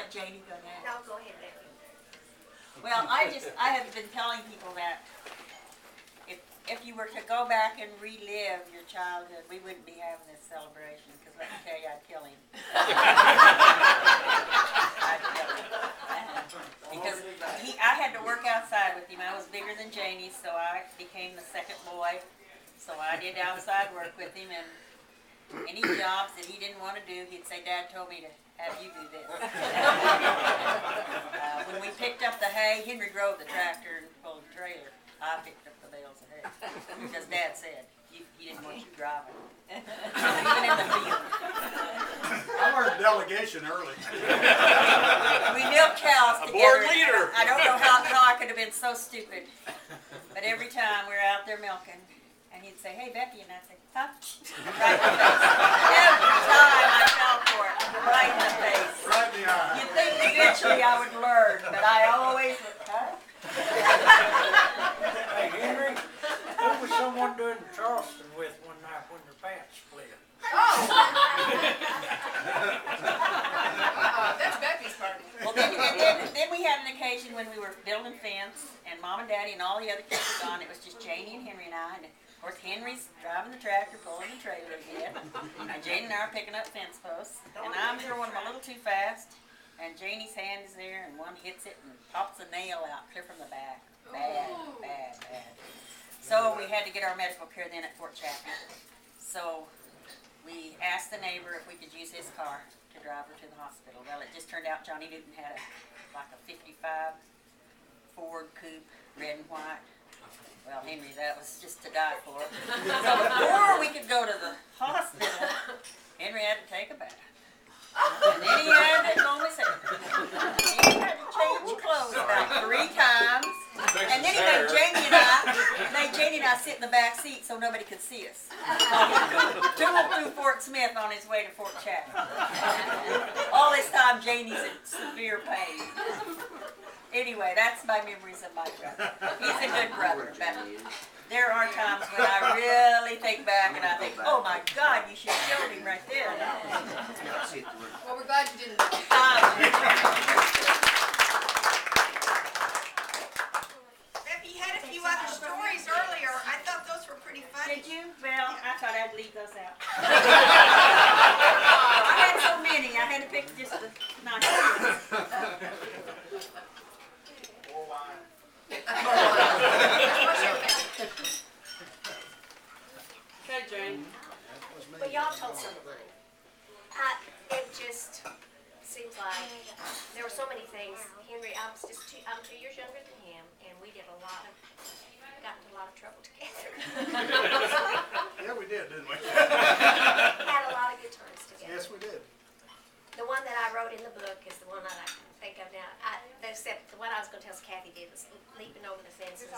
let Janie go next. No, go ahead, Becky. Well, I have been telling people that if you were to go back and relive your childhood, we wouldn't be having this celebration, because let me tell you, I'd kill him. I'd kill him. Because I had to work outside with him. I was bigger than Janie, so I became the second boy. So I did outside work with him, and any jobs that he didn't want to do, he'd say, Dad told me to have you do this. When we picked up the hay, Henry drove the tractor and pulled the trailer. I picked up the bales of hay. Because Dad said, he didn't want you driving. Even in the field. I learned delegation early. We milked cows together. Board leader. I don't know how I could have been so stupid. But every time we were out there milking, and he'd say, hey, Becky, and I'd say, huh? Right in the face. Every time I fell for it, right in the face. Right in the eye. You'd think eventually I would learn, but I always would, huh? Hey, Henry, who was someone doing Charleston with one night when their pants split? That's Becky's party. Well, then we had an occasion when we were building fence, and Mom and Daddy and all the other kids were gone. It was just Janie and Henry and I, and of course Henry's driving the tractor, pulling the trailer again, and Janie and I are picking up fence posts, and I'm throwing them a little too fast, and Janie's hand is there, and one hits it and pops a nail out clear from the back. Bad, bad, bad. So we had to get our medical care then at Fort Chapman. So we asked the neighbor if we could use his car to drive her to the hospital. Well, it just turned out Johnny Newton had like a 55 Ford coupe, red and white. Well, Henry, that was just to die for. So before we could go to the hospital, Henry had to take a bath. And then he had to comb his hair. He had to change clothes about 3 times. And then he made Janie and I sit in the back seat so nobody could see us. Tooled through Fort Smith on his way to Fort Chapman. All this time, Janie's in severe pain. Anyway, that's my memories of my brother. He's a good brother, but there are times when I really think back and I think, oh my God, you should have killed him right there. Well, we're glad you didn't. Becky, you had a few other stories earlier. I thought those were pretty funny. Did you? Well, I thought I'd leave those out. I had so many, I had to pick just the nice ones. Okay, Jane. Well, y'all told some of mine. It just seems like there were so many things. Henry, I'm 2 years younger than him, and we got into a lot of trouble together. Yeah, we did, didn't we? Had a lot of good times together. Yes, we did. The one that I wrote in the book is the one that I can think of now. Except the one I was going to tell Kathy did was leaping over the fences,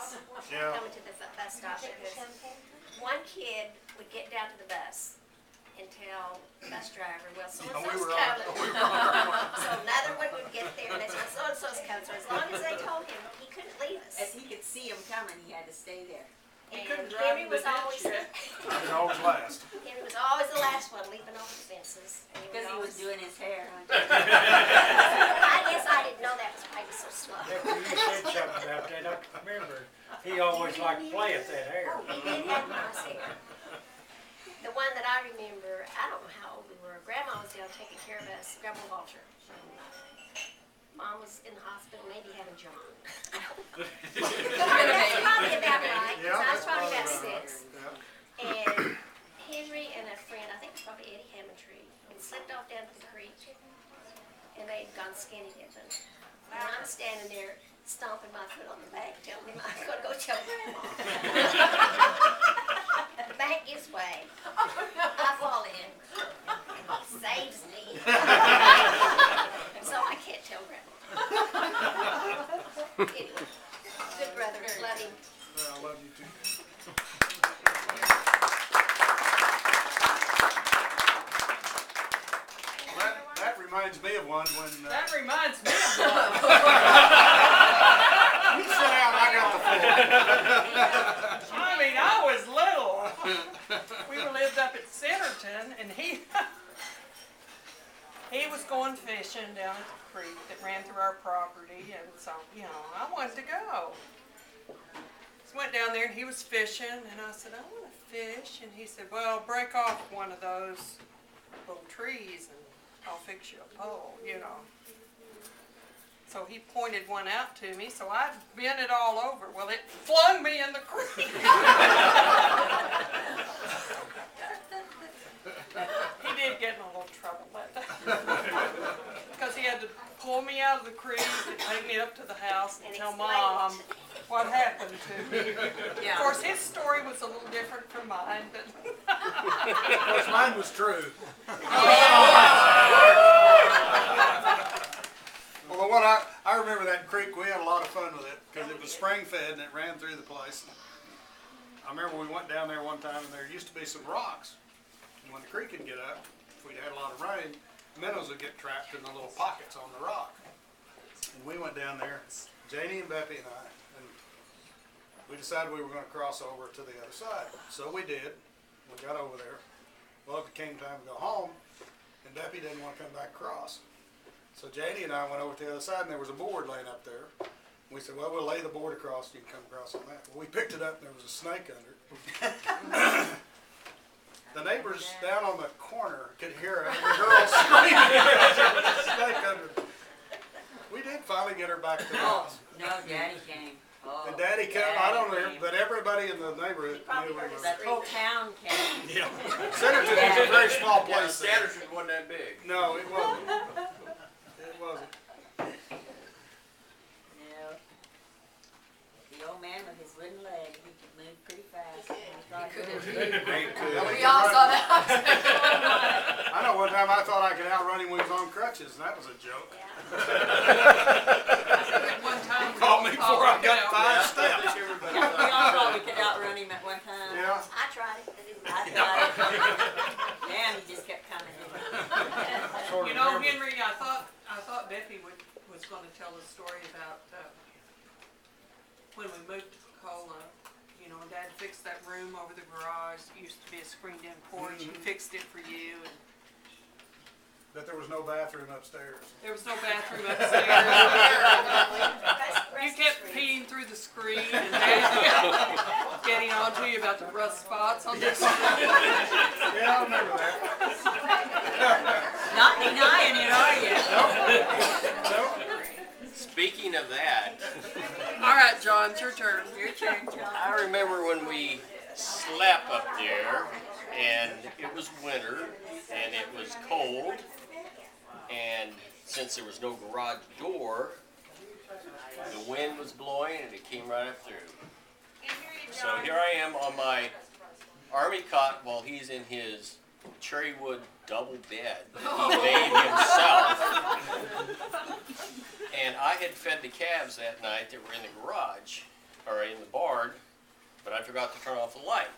Yeah. coming to the bus stop. Because one kid would get down to the bus and tell the bus driver, well, so-and-so's coming. So another one would get there and they said, so-and-so's coming. So as long as they told him, he couldn't leave us. As he could see him coming, he had to stay there. And couldn't drive Henry the was always ditch It always last. Henry was always the last one leaping over the fences. And Because he was doing his hair. I guess I didn't know that was why he was so slow. Becky, you said something about that. I remember he always liked to play at that hair. Oh, he did have nice hair. The one that I remember, I don't know how old we were. Grandma was down taking care of us, Grandma Walter. Mom was in the hospital, maybe having John. That's probably about right, because I was probably about 6. Yeah. And Henry and a friend, I think it was probably Eddie Hammondtree, had slipped off down to the creek, and they'd gone skinny dipping. And I'm standing there stomping my foot on the bank, telling him I'm going to go tell Grandma. The bank gives way. I fall in. Saves me. So I can't tell Grandma. Anyway, good brother, love him. Yeah, I love you too. That reminds me of one when. That reminds me of You sit down, I got the floor. I mean, I was little. We lived up at Centerton, and he he was going fishing down at the creek that ran through our property, and so, you know, I wanted to go. So went down there and he was fishing, and I said, I want to fish, and he said, well, break off one of those little trees and I'll fix you a pole, you know. So he pointed one out to me, so I bent it all over. Well, it flung me in the creek. He did get in a little trouble that day. Because he had to pull me out of the creek and take me up to the house and tell Mom what happened to me. Yeah. Of course, his story was a little different from mine, but Of course, mine was true. Well, the one I remember that creek, we had a lot of fun with it because it was spring fed and it ran through the place. I remember we went down there one time and there used to be some rocks. And when the creek would get up, if we'd had a lot of rain, minnows would get trapped in the little pockets on the rock. And we went down there, Janie and Beppy and I, and we decided we were going to cross over to the other side. So we did. We got over there. Well, it became time to go home, and Beppy didn't want to come back across. So Janie and I went over to the other side, and there was a board laying up there. We said, well, we'll lay the board across, you can come across on that. Well, we picked it up, and there was a snake under it. The neighbors down on the corner could hear it, and the girl screaming, snake under it. We did finally get her back to the house. No, Daddy came. Oh, Did Daddy come? I don't know, but everybody in the neighborhood knew we were. that whole town came. Yeah. Centerton was a very small place. then. Sanderson wasn't that big. No, it wasn't. It wasn't. No. The old man with his wooden leg, he could move pretty fast. we all saw that. I know one time I thought I could outrun him when he was on crutches, and that was a joke. One time He called me before I got 5 steps. Yeah, we all thought we could outrun him at one time. Yeah. I tried it, I didn't. I thought it. Man, he just kept coming. You know, Henry, I thought Beppy was going to tell a story about when we moved to Pensacola. You know, Dad fixed that room over the garage. It used to be a screened-in porch. He fixed it for you. And But there was no bathroom upstairs. there was no bathroom upstairs. You kept peeing through the screen, and Dad getting on to you about the rust spots on the screen. Yeah, I remember that. Not denying it, are you? Nope. Speaking of that, All right, John, it's your turn. Your turn, John. I remember when we slept up there, and it was winter, and it was cold, and since there was no garage door, the wind was blowing, and it came right up through. So here I am on my army cot while he's in his cherry wood double bed that he made himself. And I had fed the calves that night that were in the garage, or in the barn, but I forgot to turn off the light.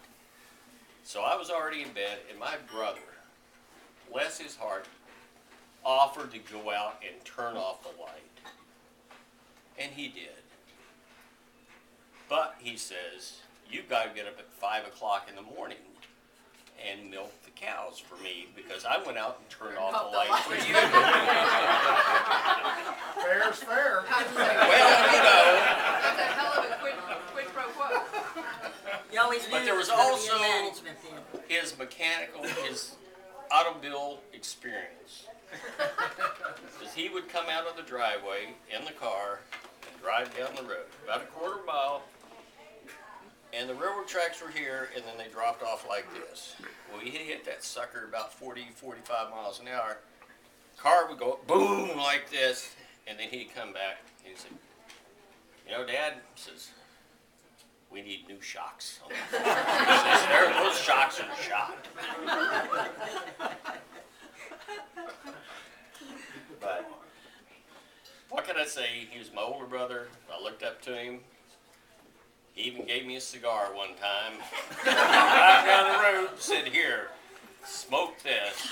So I was already in bed, and my brother, bless his heart, offered to go out and turn off the light. And he did. But he says, you've got to get up at 5 o'clock in the morning and milk the cows for me, because I went out and turned off the light for you. Fair's fair. Well, you know. That's a hell of a quid pro quo. You always knew But there it was gonna be in also management then. his automobile experience. Because he would come out of the driveway in the car and drive down the road, about a quarter mile, and the railroad tracks were here, and then they dropped off like this. Well, he hit that sucker about 40, 45 miles an hour. Car would go boom like this, and then he'd come back, and he'd say, you know, Dad, says, we need new shocks. He says, those shocks are shot. But what can I say? He was my older brother. I looked up to him. He even gave me a cigar one time. Right down the road, said, here, smoke this.